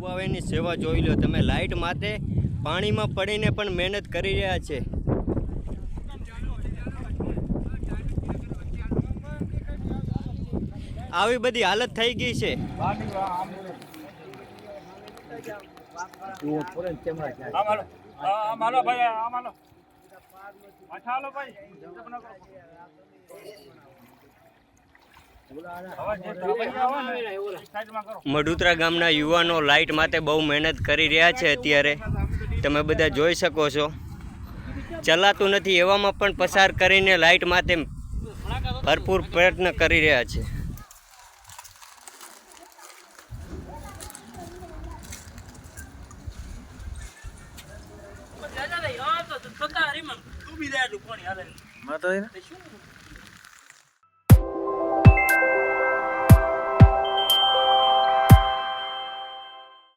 કુવાવેની સેવા જોઈ લો તમે. લાઇટ માથે પાણીમાં પડીને પણ મહેનત કરી રહ્યા છે. આવી બધી હાલત થઈ ગઈ છે. મઢુતરા ગામના યુવાનો લાઇટ માટે બહુ મહેનત કરી રહ્યા છે. અત્યારે તમે બધા જોઈ શકો છો, ચલાતું નથી એવામાં પણ પસાર કરીને લાઇટ માટે ભરપૂર પ્રયત્ન કરી રહ્યા છે.